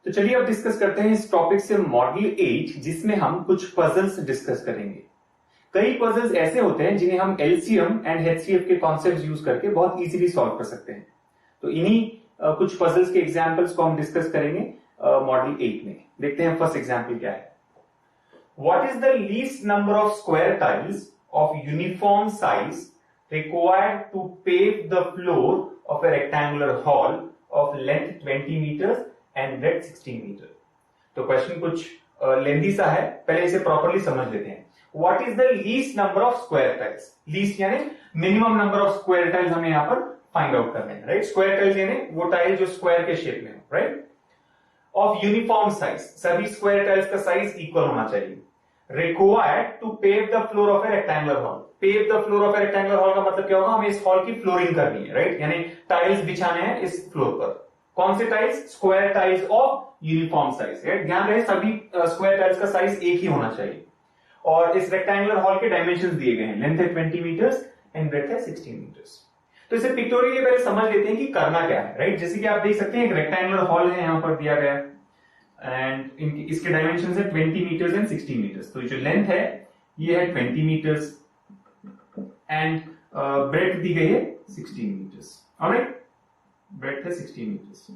तो चलिए अब डिस्कस करते हैं इस टॉपिक से मॉडल 8, जिसमें हम कुछ पजल्स डिस्कस करेंगे। कई पजल्स ऐसे होते हैं जिन्हें हम एलसीएम एंड एचसीएफ के कॉन्सेप्ट्स यूज करके बहुत इजीली सॉल्व कर सकते हैं। तो इन्हीं कुछ पजल्स के एग्जांपल्स को हम डिस्कस करेंगे मॉडल 8 में। देखते हैं फर्स्ट एग्जांपल क्या है। What is the least number of square tiles of uniform size required to pave the floor of a rectangular hall of length 20 meters and breadth 16 meter। तो question कुछ lengthy सा है, पहले इसे प्रॉपर्ली समझ लेते हैं। What is the least number of square tiles, least यानी minimum number of square tiles हमें यहाँ पर फाइंड आउट करने हैं, राइट। स्क्वायर टाइल्स यानी वो टाइल जो स्क्वायर के शेप में हो, राइट। ऑफ यूनिफॉर्म साइज, सभी स्क्वायर टाइल्स का साइज इक्वल होना चाहिए। required to pave the floor of a rectangular hall। pave the floor of a rectangular hall का मतलब क्या होगा, हमें इस हॉल की फ्लोरिंग करनी है, राइट, यानी टाइल्स बिछाने हैं इस फ्लोर पर। कौन से tiles? Square tiles of uniform size, right. ध्यान रहे सभी स्क्वायर टाइल्स का साइज एक ही होना चाहिए। और इस रेक्टेंगुलर हॉल के डायमेंशंस दिए गए हैं, लेंथ है 20 मीटर्स एंड ब्रेड्थ है 16 मीटर्स। तो इसे पिक्टोरियली पहले समझ लेते हैं कि करना क्या है, राइट। जैसे कि आप देख सकते हैं एक रेक्टेंगुलर हॉल है यहां पर दिया गया एंड इसके डायमेंशन है 20 मीटर्स एंड 16 मीटर्स। तो जो लेंथ है ये है 20 मीटर्स एंड ब्रेड्थ दी गई है 16 मीटर्स, ऑलराइट। ब्रेड्थ है 16 मीटर्स।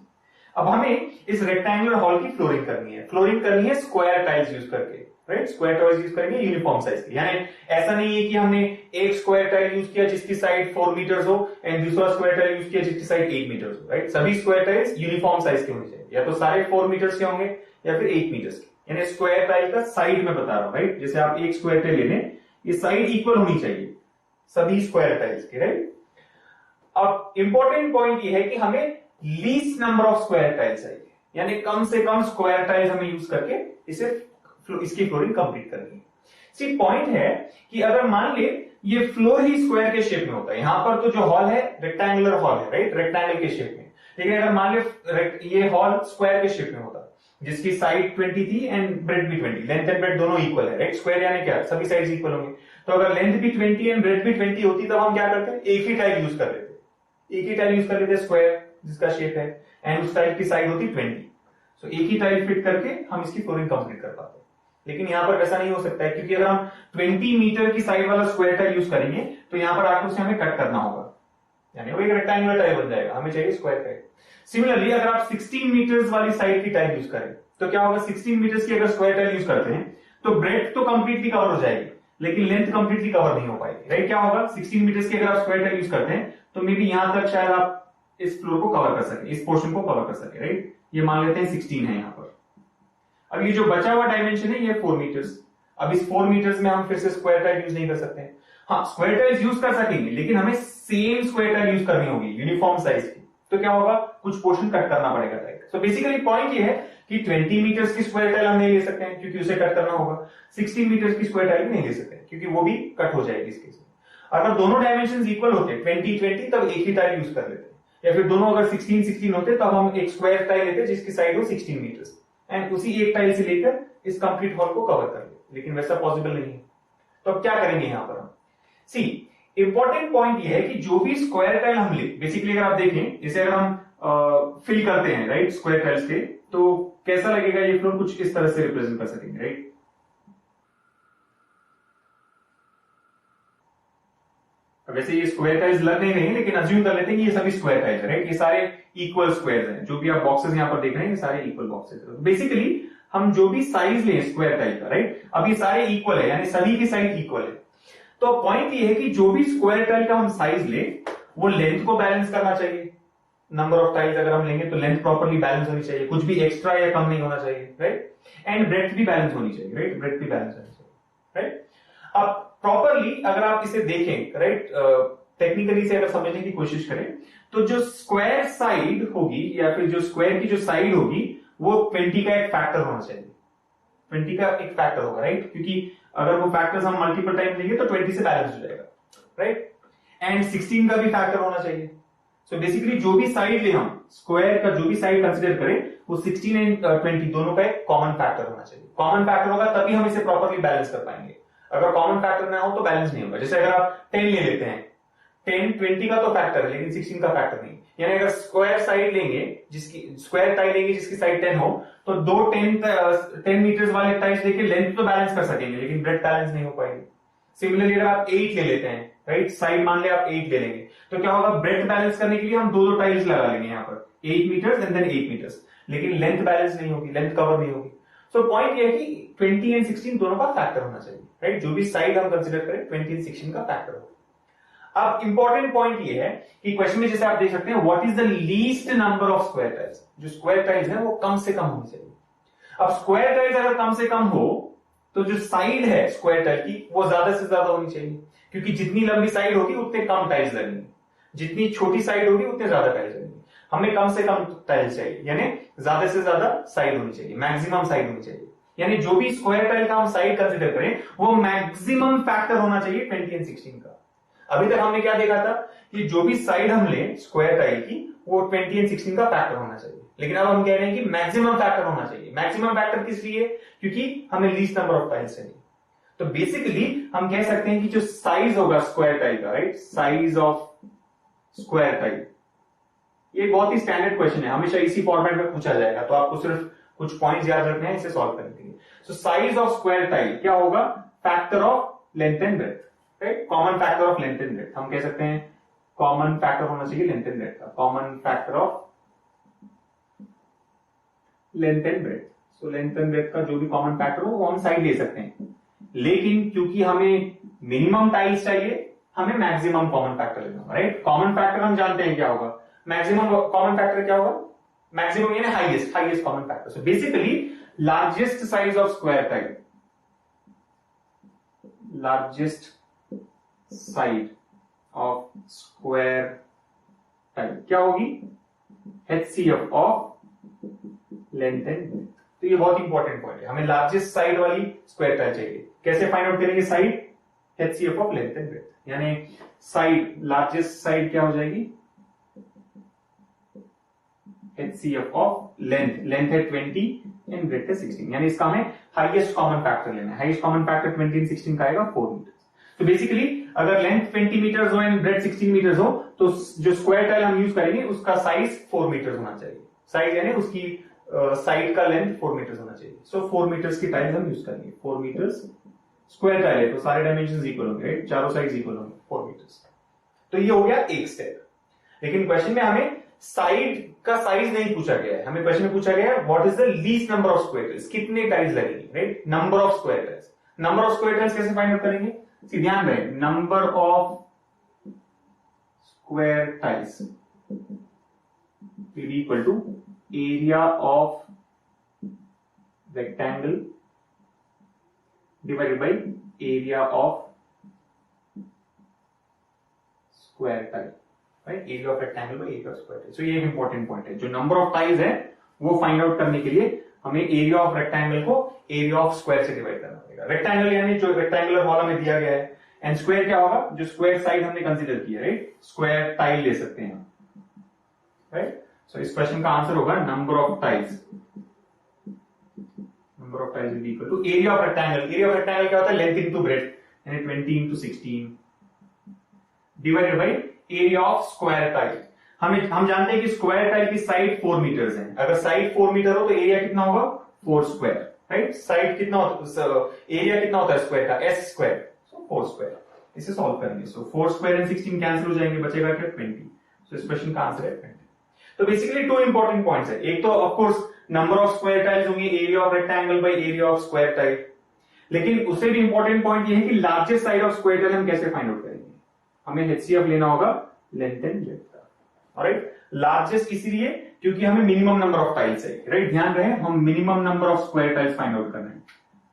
अब हमें इस रेक्टेंगुलर हॉल की फ्लोरिंग करनी है। फ्लोरिंग करनी है स्क्वायर टाइल्स यूज करके, राइट। स्क्वायर टाइल्स यूज करेंगे यूनिफॉर्म साइज की, यानी ऐसा नहीं है कि हमने एक स्क्वायर टाइल यूज किया जिसकी साइड 4 मीटर्स हो एंड दूसरा स्क्वायर टाइल यूज किया जिसकी साइड 8 मीटर्स हो, राइट। सभी स्क्वायर टाइल्स यूनिफॉर्म साइज के होने चाहिए, या तो सारे 4 मीटर्स के होंगे या फिर 8 मीटर्स के। यानी स्क्वायर टाइल का साइड में बता रहा हूं, राइट। जैसे आप एक स्क्वायर टाइल ले लें, ये साइड इक्वल होनी चाहिए सभी स्क्वायर टाइल्स की, राइट। अब इंपॉर्टेंट पॉइंट ये है कि हमें least number of square tiles चाहिए, यानी कम से कम स्क्वायर टाइल्स हमें यूज करके इसकी फ्लोरिंग कंप्लीट करनी है। सी पॉइंट है कि अगर मान ले ये फ्लोर ही स्क्वायर के शेप में होता है, यहां पर तो जो हॉल है रेक्टेंगुलर हॉल है, राइट, रेक्टेंगल के शेप में। लेकिन अगर मान ले ये हॉल स्क्वायर के शेप में होता जिसकी साइड 20 थी एंड ब्रेड भी 20, लेंथ एंड ब्रेड दोनों इक्वल है, राइट। स्क्वायर यानी क्या, सभी साइड्स इक्वल होंगे। तो अगर लेंथ भी 20 एंड ब्रेड भी 20 होती तब हम क्या करते हैं, एक ही टाइल यूज कर लेते, एक ही टाइल यूज कर लेते स्क्वायर जिसका शेप है एंड उस टाइल की साइड होती 20। सो एक ही टाइल फिट करके हम इसकी फ्लोरिंग कंप्लीट कर पाते हैं। लेकिन यहां पर वैसा नहीं हो सकता है, क्योंकि अगर हम 20 मीटर की साइड वाला स्क्वायर टाइल यूज करेंगे तो यहां पर आकर उसे हमें कट करना होगा, यानी वो एक रेक्टेंगुलर टाइल बन जाएगा, हमें चाहिए स्क्वायर टाइल। सिमिलरली अगर आप 16 मीटर्स वाली साइड की टाइल यूज करें तो क्या होगा, 16 मीटर्स की अगर स्क्वायर टाइल यूज करते हैं तो ब्रेड्थ तो कंप्लीटली कवर हो जाएगी लेकिन लेंथ कंप्लीटली कवर नहीं हो पाएगी, राइट। क्या होगा, 16 मीटर्स की अगर आप स्क्वायर टाइल यूज करते हैं तो मे बी यहां तक शायद आप इस फ्लोर को कवर कर सके, इस पोर्शन को कवर कर सके, राइट। ये मान लेते हैं 16 है यहां पर। अब ये जो बचा हुआ डायमेंशन है ये 4 मीटर्स। अब इस 4 मीटर्स में हम फिर से स्क्वायर टाइल यूज नहीं कर सकते हैं। हाँ, स्क्वायर टाइल्स यूज कर सकेंगे लेकिन हमें सेम स्क्वायर टाइल यूज करनी होगी यूनिफॉर्म साइज की। तो क्या होगा, कुछ पोर्शन कट करना पड़ेगा टाइल। सो बेसिकली पॉइंट ये है कि 20 मीटर्स की स्क्वायर टाइल हम नहीं ले सकते हैं क्योंकि उसे कट करना होगा। 16 मीटर्स की स्क्वायर टाइल भी नहीं ले सकते हैं क्योंकि वो भी कट हो जाएगी इस केस में। अगर दोनों डायमेंशन इक्वल होते 20-20 तब एक ही टाइल यूज कर लेते, या फिर दोनों अगर 16-16 होते तब हम एक स्क्वायर टाइल लेते जिसकी साइड हो 16 मीटर्स एंड उसी एक टाइल से लेकर इस कंप्लीट हॉल को कवर कर ले। लेकिन वैसा पॉसिबल नहीं है, तो अब क्या करेंगे यहां पर हम। सी इंपॉर्टेंट पॉइंट ये है कि जो भी स्क्वायर टाइल हम ले, बेसिकली अगर आप देखें इसे अगर हम फिल करते हैं, राइट, स्क्वायर टाइल्स के, तो कैसा लगेगा ये फ्लोर, कुछ इस तरह से रिप्रेजेंट कर सकेंगे, राइट। वैसे ये स्क्वायर टाइल्स लग नहीं रही है लेकिन अज्यूम कर लेते हैं कि ये सभी स्क्वायर टाइल्स है, राइट। ये सारे इक्वल स्क्वायर्स हैं, जो भी आप बॉक्सेस यहां पर देख रहे हैं ये सारे इक्वल बॉक्सेस हैं। बेसिकली हम जो भी साइज लें स्क्वायर टाइल का, राइट, अब ये सारे इक्वल है यानी सभी की साइड इक्वल है। तो पॉइंट ये है कि जो भी स्क्वायर टाइल का हम साइज लें वो लेंथ को बैलेंस करना चाहिए। नंबर ऑफ टाइल्स अगर हम लेंगे तो लेंथ प्रॉपर्ली बैलेंस होनी चाहिए, कुछ भी एक्स्ट्रा या कम नहीं होना चाहिए, राइट। एंड ब्रेड्थ भी बैलेंस होनी चाहिए, राइट, ब्रेड्थ भी बैलेंस होनी चाहिए, राइट। अब प्रॉपर्ली अगर आप इसे देखें, राइट, टेक्निकली से अगर समझने की कोशिश करें तो जो स्क्वायर साइड होगी या फिर जो स्क्वायर की जो साइड होगी वो 20 का एक फैक्टर होना चाहिए। 20 का एक फैक्टर होगा, राइट, क्योंकि अगर वो फैक्टर्स हम मल्टीपल टाइम लेंगे तो 20 से बैलेंस हो जाएगा, राइट। एंड 16 का भी फैक्टर होना चाहिए। सो बेसिकली जो भी साइड ले हम स्क्वायर का जो भी साइड कंसिडर करें वो 16 एंड 20 दोनों का एक कॉमन फैक्टर होना चाहिए। कॉमन फैक्टर होगा तभी हम इसे प्रॉपर्ली बैलेंस कर पाएंगे, अगर कॉमन फैक्टर ना हो तो बैलेंस नहीं होगा। जैसे अगर आप 10 ले लेते हैं, 10 20 का तो फैक्टर है लेकिन 16 का फैक्टर नहीं, यानी अगर स्क्वायर साइड लेंगे, जिसकी स्क्वायर टाइल लेंगे जिसकी साइड 10 हो, तो दो 10 मीटर्स वाले टाइल्स लेके लेंथ तो बैलेंस कर सकेंगे, लेकिन ब्रेथ बैलेंस नहीं हो पाएगी। सिमिलरली अगर आप 8 ले लेते हैं, राइट, साइड मान ले आप 8 ले लेंगे, तो क्या होगा, ब्रेथ बैलेंस करने के लिए हम दो टाइल्स लगा लेंगे यहाँ पर, 8 मीटर्स एंड देन 8 मीटर्स, लेकिन लेंथ बैलेंस नहीं होगी, लेंथ कवर नहीं होगी। सो पॉइंट ये है कि 20 एंड 16 दोनों का फैक्टर होना चाहिए, राइट, जो भी साइड हम कंसिडर करें 20 एंड 16 का फैक्टर होगा। अब इंपॉर्टेंट पॉइंट ये है कि क्वेश्चन में जैसे आप देख सकते हैं, what is the least number of square tiles, जो स्क्वायर टाइल्स है वो कम से कम होनी चाहिए। अब स्क्वायर टाइल्स अगर कम से कम हो तो जो साइड है स्क्वायर टाइल की वो ज्यादा से ज्यादा होनी चाहिए, क्योंकि जितनी लंबी साइड होगी उतने कम टाइल्स लगेंगे, जितनी छोटी साइड होगी उतने ज्यादा टाइल्स लगेंगे। हमें कम से कम टाइल्स चाहिए, यानी ज्यादा से ज्यादा साइड होनी चाहिए, मैक्सिमम साइड होनी चाहिए, यानी जो भी स्क्वायर टाइल का हम साइड कंसिडर करें वो मैक्सिमम फैक्टर होना चाहिए 20 एंड 16 का। अभी तक हमने क्या देखा था कि जो भी साइड हम लें स्क्वायर टाइल की वो 20 एंड 16 का फैक्टर होना चाहिए, लेकिन अब हम कह रहे हैं कि मैक्सिमम फैक्टर होना चाहिए। मैक्सिमम फैक्टर किस लिए? क्योंकि हमें लीस्ट नंबर ऑफ टाइल्स चाहिए। तो बेसिकली हम कह सकते हैं कि जो साइज होगा स्क्वायर टाइल का, right, size of square tile, ये बहुत ही स्टैंडर्ड क्वेश्चन है, हमेशा इसी फॉर्मेट में पूछा जाएगा, तो आपको सिर्फ कुछ पॉइंट्स याद रखने हैं इसे सॉल्व करने के लिए। So size of square tile क्या होगा? Factor of length and breadth, right, common factor of length and breadth. हम कह सकते हैं कॉमन फैक्टर होना चाहिए लेंथ एंड ब्रेथ का, common factor of length and breadth. So length and breadth का जो भी कॉमन फैक्टर हो वो हम साइड ले सकते हैं, लेकिन क्योंकि हमें मिनिमम टाइल्स चाहिए हमें मैक्सिमम कॉमन फैक्टर लेना होगा, राइट। कॉमन फैक्टर हम जानते हैं क्या होगा, मैक्सिमम कॉमन फैक्टर क्या होगा? मैक्सिमम यानी highest common factor. So basically largest size of square tile, largest side of square tile क्या होगी? HCF of length and breadth. तो ये बहुत इंपॉर्टेंट पॉइंट है, हमें लार्जेस्ट साइड वाली स्क्वायर टाइल चाहिए। कैसे फाइंड आउट करेंगे side? HCF of length and breadth, यानी साइड, लार्जेस्ट साइड क्या हो जाएगी? HCF ऑफ लेंथ, लेंथ है 20 एंड ब्रेथ है 16, यानी इसका हमें हाईएस्ट कॉमन फैक्टर लेना है। हाईएस्ट कॉमन फैक्टर 20 एंड 16 का आएगा 4 मीटर। तो बेसिकली अगर लेंथ 20 मीटर्स हो एंड ब्रेथ 16 मीटर्स हो तो जो स्क्वायर टाइल हम यूज करेंगे उसका साइज 4 मीटर्स होना चाहिए। साइज यानी उसकी साइड का लेंथ 4 मीटर्स होना चाहिए। सो 4 मीटर्स की टाइल हम यूज करेंगे। 4 मीटर्स स्क्वायर टाइल है तो सारे डायमेंशन इक्वल होंगे, राइट, चारों साइड इक्वल होंगे 4 मीटर्स। तो ये हो गया एक स्टेप। लेकिन क्वेश्चन में हमें साइड का साइज नहीं पूछा गया है, हमें क्वेश्चन में पूछा गया है what is the least number of square tiles, कितने टाइल्स लगेंगे, right, number of square tiles. Number of square tiles कैसे फाइंड आउट करेंगे? ध्यान रहे, number of square tiles equal to area of rectangle divided by area of square tile, right, area of rectangle by area of square tile. So ये एक important point है, जो number of tiles है वो find out करने के लिए हमें एरिया ऑफ रेक्टेंगल को एरिया ऑफ स्क्वायर से डिवाइड करना पड़ेगा। रेक्टेंगल यानी जो रेक्टेंगुलर वॉल हमें दिया गया है, एंड स्क्वायर क्या होगा? जो स्क्वायर साइड हमने कंसीडर किया, राइट, स्क्वायर टाइल ले सकते हैं, राइट। सो इस क्वेश्चन का आंसर होगा number of tiles, number of tiles is equal to area of rectangle. Area of rectangle क्या होता है? लेंथ इंटू ब्रेथ, यानी 20 into 16 divided by area of square tile. हम जानते हैं कि स्क्वायर टाइल की साइड 4 मीटर्स है। अगर साइड 4 मीटर हो तो एरिया कितना होगा? 4 स्क्वायर, राइट। साइड कितना होता है, एरिया कितना होता है स्क्वायर का? S स्क्वायर, सो 4 स्क्वायर। इसे सॉल्व करेंगे, सो 4 स्क्वायर एंड 16 कैंसिल हो जाएंगे, बचेगा क्या? 20। सो इस क्वेश्चन का आंसर है 20। तो बेसिकली 2 इंपॉर्टेंट पॉइंट्स है, एक तो of course number of square tiles होंगे area of rectangle by area of square tile, लेकिन उससे भी इंपॉर्टेंट पॉइंट ये है कि largest side of square tile हम कैसे फाइंड आउट करेंगे? हमें HCF लेना होगा लेंथ एंड ब्रेथ का, ऑलराइट। लार्जेस्ट इसीलिए क्योंकि हमें मिनिमम नंबर ऑफ टाइल्स है, राइट, ध्यान रहे हम minimum number of square tiles find out कर रहे हैं।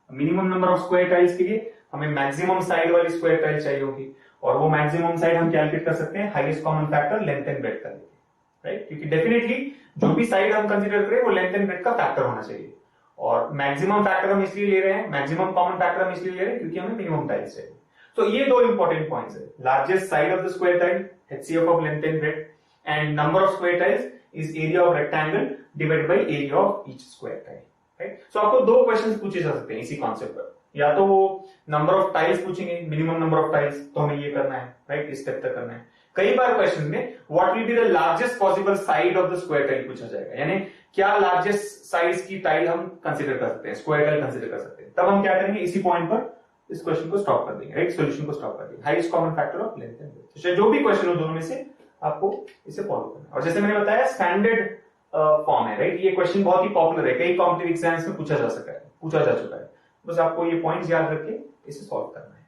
Minimum number of square tiles के लिए हमें मैक्सिमम साइड वाली स्क्वायर टाइल चाहिए होगी, और वो मैक्सिमम साइड हम कैलकुलेट कर सकते हैं highest common factor length and breadth का लेके, राइट, क्योंकि डेफिनेटली जो भी साइड हम कंसीडर करें वो लेंथ एंड ब्रेथ का फैक्टर होना चाहिए, और मैक्सिमम फैक्टर हम इसलिए ले रहे हैं, मैक्सिमम कॉमन फैक्टर हम इसलिए ले रहे हैं क्योंकि हमें मिनिमम टाइल्स चाहिए। तो ये 2 इंपॉर्टेंट पॉइंट्स है, largest side of the square tile HCF of length and breadth, and number of square tiles is area of rectangle divided by area of each square tile, right. So आपको 2 questions पूछे जा सकते हैं इसी concept पर, या तो वो नंबर ऑफ टाइल्स पूछेंगे, मिनिमम नंबर ऑफ टाइल्स, तो हमें ये करना है, राइट, इस स्टेप तक करना है। कई बार क्वेश्चन में what will be the largest possible side of the square tile पूछा जाएगा, यानी क्या लार्जेस्ट साइज की टाइल हम कंसिडर कर सकते हैं, स्क्वायर टाइल कंसिडर कर सकते हैं। तब हम क्या करेंगे, इसी पॉइंट पर इस क्वेश्चन को स्टॉप कर देंगे, राइट, सॉल्यूशन को स्टॉप कर देंगे। Highest common factor of length and width, जो भी क्वेश्चन हो दोनों में से आपको इसे फॉलो करना है। और जैसे मैंने बताया स्टैंडर्ड फॉर्म है, राइट, ये क्वेश्चन बहुत ही पॉपुलर है, कई कॉम्पिटिटिव एग्जाम्स में पूछा जा चुका है। बस आपको ये पॉइंट्स याद रख के इसे सॉल्व करना है।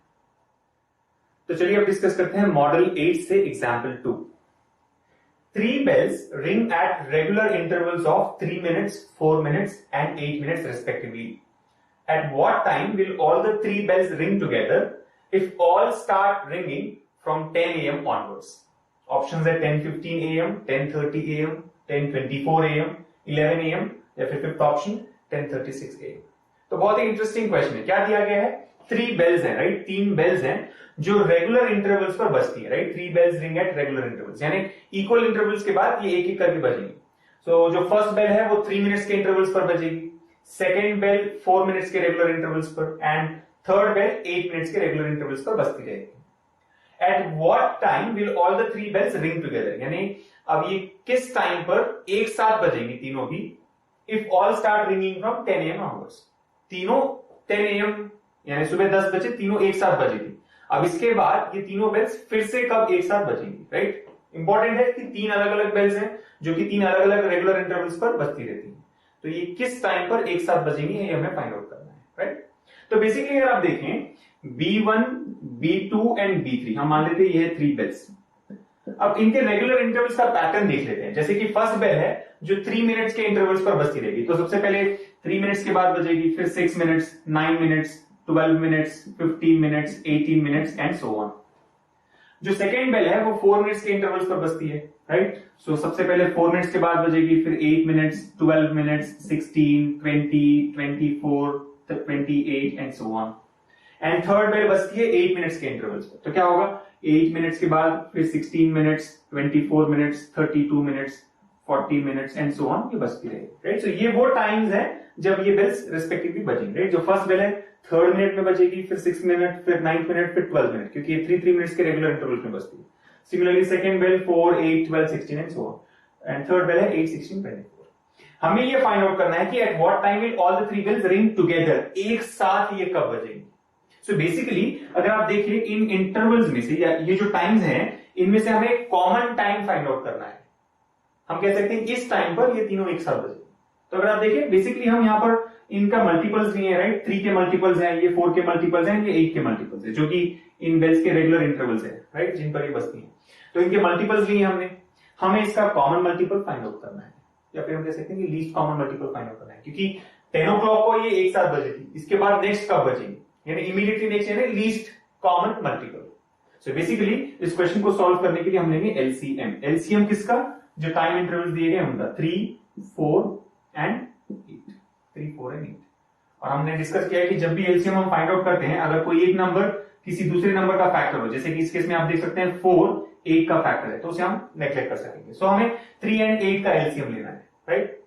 तो चलिए अब डिस्कस करते हैं मॉडल 8 से example 2। 3 bells ring at regular intervals of 3 minutes, 4 minutes and 8 minutes respectively. At what time will all the 3 bells ring together if all start ringing from 10 a.m. onwards? Options है 10:15 a.m., 10:30 a.m., 10:24 a.m., 11 a.m. या फिर fifth option 10:36 a.m. तो बहुत ही interesting question है। क्या दिया गया है, 3 bells हैं, राइट, 3 bells हैं जो रेगुलर इंटरवल्स पर बजती है, right. 3 bells ring at regular intervals, यानी इक्वल इंटरवल्स के बाद ये एक एक करके बजेंगी। सो जो फर्स्ट बेल है वो 3 मिनट्स के इंटरवल्स पर बजेगी, सेकेंड बेल 4 मिनट्स के रेगुलर इंटरवल्स पर एंड थर्ड बेल 8 मिनट्स के रेगुलर इंटरवल्स पर बजती रहेगी। Eight what time will all the 3 bells ring together, यानी अब ये किस टाइम पर एक साथ बजेंगी तीनों भी, if all start ringing from 10 a.m. onwards। तीनों 10 a.m. यानी सुबह 10 बजे तीनों एक साथ बजेगी। अब इसके बाद ये तीनों बेल्स फिर से कब एक साथ बजेंगी, राइट। इंपॉर्टेंट है कि 3 अलग अलग बेल्स हैं जो कि 3 अलग अलग रेगुलर इंटरवल्स पर बजती रहती हैं। तो ये किस टाइम पर एक साथ बजेंगी ये हमें फाइंड आउट करना है, राइट। तो बेसिकली अगर आप देखें B1, B2 एंड B3, हम मान लेते हैं ये 3 बेल्स। अब इनके रेगुलर इंटरवल्स का पैटर्न देख लेते हैं। जैसे कि फर्स्ट बेल है जो 3 मिनट्स के इंटरवल्स पर बजती रहेगी, तो सबसे पहले 3 मिनट्स के बाद बजेगी, फिर 6 minutes, 9 minutes, 12 minutes, 15 minutes, 18 minutes and so on. जो सेकेंड बेल है वो 4 मिनट्स के इंटरवल्स पर बजती है, राइट। सो सबसे पहले 4 मिनट्स के बाद बजेगी, फिर 8 minutes, 12 minutes, 16, 20, 24, 28 and so on. And third bell बजती है 8 मिनट्स के इंटरवल्स पर। तो क्या होगा, 8 मिनट्स के बाद फिर 16 minutes, 24 minutes, 32 minutes, 40 minutes and so on, ये बजती रहेगी, राइट। सो ये वो टाइम्स हैं जब ये बेल्स रेस्पेक्टिवली बजेंगे, राइट। जो फर्स्ट बेल है 3rd मिनट में बजेगी, फिर 6 मिनट, फिर 9th मिनट, फिर 12 मिनट, क्योंकि ये 3 मिनट्स के रेगुलर इंटरवल में बजती है। Similarly second bell 4, 8, 12, 16 and so on, and third bell है 8, 16, 24। हमें ये फाइंड आउट करना है कि at what time will all the 3 bells ring together, एक साथ ये कब बजेंगी। सो बेसिकली अगर आप देखिए इन इंटरवल्स में से या ये जो टाइम्स हैं इनमें से हमें कॉमन टाइम फाइंड आउट करना है। हम कह सकते हैं इस टाइम पर ये तीनों एक साथ बजेंगे। तो अगर आप देखिए बेसिकली हम यहां पर इनका मल्टीपल्स लिए हैं, राइट। 3 के मल्टीपल्स हैं, ये 4 के मल्टीपल्स हैं, ये 8 के मल्टीपल्स है, जो कि इन बेल्स के रेगुलर इंटरवल्स है, राइट, जिन पर ये बजती हैं। तो इनके मल्टीपल्स लिए हमने, हमें इसका कॉमन मल्टीपल फाइंड आउट करना है, या फिर हम कह सकते हैं कि least common multiple find out करना है, क्योंकि 10 o'clock को ये एक साथ बजेगी, इसके बाद नेक्स्ट कब बजेगी, यानी इमीडिएटली नेक्स्ट यानी least common multiple. So basically इस क्वेश्चन को सॉल्व करने के लिए हम लेंगे एलसीएम। एलसीएम किसका, जो टाइम इंटरवल दिए गए उनका, 3, 4 एंड 8, 3, 4 एंड 8। और हमने डिस्कस किया है कि जब भी एलसीएम हम फाइंड आउट करते हैं, अगर कोई एक नंबर किसी दूसरे नंबर का फैक्टर हो, जैसे कि इस केस में आप देख सकते हैं 4 8 का फैक्टर है, तो उसे हम नेग्लेक्ट कर सकेंगे। सो हमें 3 एंड 8 का एलसीएम लेना है, राइट।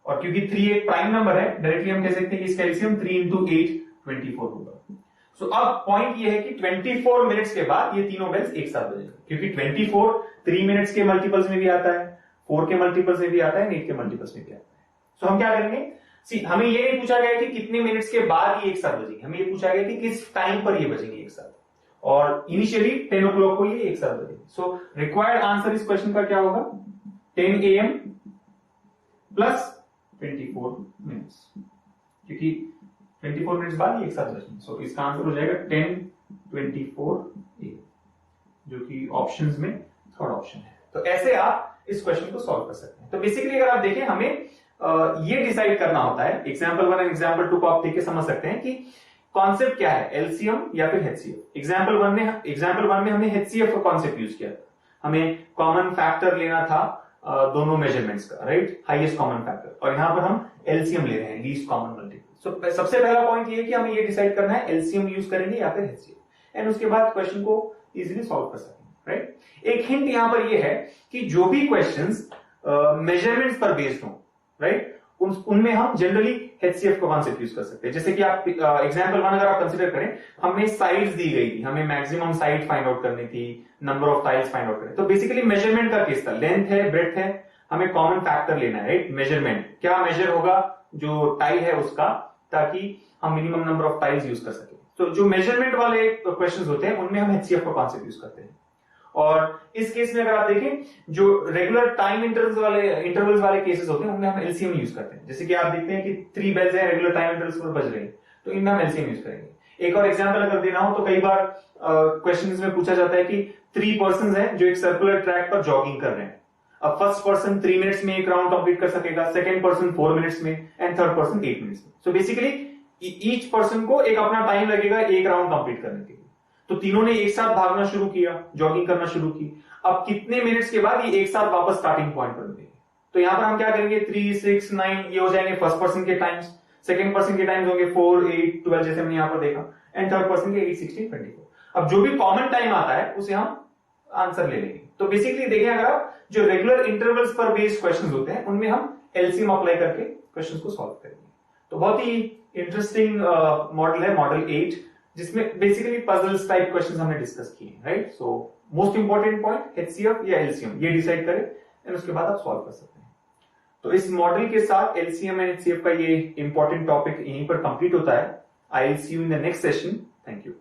और क्योंकि 3 एक प्राइम नंबर है, डायरेक्टली हम कह सकते हैं कि इसका एलसीएम 3 इंटू 8 24 होगा। सो अब पॉइंट ये है कि 24 मिनट्स के बाद ये तीनों बेल्स एक साथ बजेंगे, क्योंकि 24 3 मिनट्स के मल्टीपल्स में भी आता है, 4 के मल्टीपल्स में भी आता है, 8 के मल्टीपल्स में भी आता है। सो हम क्या करेंगे, हमें ये नहीं पूछा गया कि कितने मिनट्स के बाद ये एक साथ बजेंगे, हमें ये पूछा गया कि किस टाइम पर ये बजेंगे एक साथ, और इनिशियली 10 o'clock को ये एक साथ बजेंगे। सो रिक्वायर्ड आंसर इस क्वेश्चन का क्या होगा, 10 AM प्लस 24 मिनट्स, क्योंकि 24 मिनट्स बाद ये एक साथ बजेंगे। सो इसका आंसर हो जाएगा 10:24 AM, जो कि ऑप्शंस में थर्ड ऑप्शन है। तो ऐसे आप इस क्वेश्चन को सॉल्व कर सकते हैं। तो बेसिकली अगर आप देखें, हमें ये डिसाइड करना होता है, एग्जाम्पल 1 और एग्जाम्पल 2 को आप देख के समझ सकते हैं कि कॉन्सेप्ट क्या है, एलसीएम या फिर एचसीएफ। एग्जाम्पल 1 में हमने एचसीएफ का कॉन्सेप्ट यूज किया था, हमें कॉमन फैक्टर लेना था दोनों मेजरमेंट्स का, राइट, हाईएस्ट कॉमन फैक्टर, और यहां पर हम एलसीएम ले रहे हैं, लीस्ट कॉमन मल्टीपल। सो सबसे पहला पॉइंट ये है कि हमें ये डिसाइड करना है एलसीएम यूज करेंगे या फिर एचसीएफ, एंड उसके बाद क्वेश्चन को इजीली सॉल्व कर सकेंगे, राइट। एक हिंट यहां पर ये है कि जो भी क्वेश्चंस मेजरमेंट्स पर बेस्ड हो, राइट, उनमें हम जनरली HCF का कॉन्सेप्ट यूज कर सकते हैं। जैसे कि आप एग्जांपल वन अगर आप कंसीडर करें, हमें साइड्स दी गई थी, हमें मैक्सिमम साइड फाइंड आउट करनी थी, number of tiles find out करनी, तो बेसिकली मेजरमेंट का केस था, लेंथ है, ब्रेड्थ है, हमें कॉमन फैक्टर लेना है, राइट। मेजरमेंट क्या मेजर होगा जो टाइल है उसका, ताकि हम minimum number of tiles use कर सके। तो जो मेजरमेंट वाले क्वेश्चंस होते हैं उनमें हम HCF का कॉन्सेप्ट यूज करते हैं। और इस केस में अगर आप देखें, जो रेगुलर टाइम इंटरवल्स वाले केसेस होते हैं उनमें हम LCM यूज करते हैं। जैसे कि आप देखते हैं कि 3 बेल्स हैं, रेगुलर टाइम इंटरवल्स पर बज रहे हैं, तो इनमें हम LCM यूज करेंगे। एक और एग्जांपल अगर देना हो तो कई बार क्वेश्चंस में पूछा जाता है कि 3 पर्सन हैं जो एक सर्कुलर ट्रैक पर जॉगिंग कर रहे हैं। अब फर्स्ट पर्सन 3 मिनट्स में एक राउंड कंप्लीट कर सकेगा, सेकंड पर्सन 4 मिनट्स में, एंड थर्ड पर्सन 8 मिनट्स में। सो बेसिकली ईच पर्सन को एक अपना टाइम लगेगा एक राउंड कंप्लीट करने के लिए। तो तीनों ने एक साथ भागना शुरू किया, जॉगिंग करना शुरू की। अब कितने मिनट्स के बाद ये एक साथ वापस स्टार्टिंग पॉइंट पर मिलेंगे। तो यहां पर हम क्या करेंगे, 3, 6, 9 ये हो जाएंगे फर्स्ट पर्सन के टाइम्स, सेकंड पर्सन के टाइम्स होंगे 4, 8, 12 जैसे हमने यहां पर देखा, एंड थर्ड पर्सन के 8, 16, 24। अब जो भी कॉमन टाइम आता है उसे हम आंसर ले लेंगे। तो बेसिकली देखें, अगर आप जो रेगुलर इंटरवल्स पर बेस्ड क्वेश्चंस होते हैं उनमें हम LCM अप्लाई करके क्वेश्चंस को सॉल्व करेंगे। तो बहुत ही इंटरेस्टिंग मॉडल है, मॉडल 8, जिसमें बेसिकली पजल्स टाइप क्वेश्चंस हमने डिस्कस किए, right. So most important point HCF या LCM ये डिसाइड करें, एंड उसके बाद आप सॉल्व कर सकते हैं। तो इस मॉडल के साथ LCM एंड HCF का ये इंपॉर्टेंट टॉपिक यहीं पर कंप्लीट होता है। I will see you in the next session. Thank you.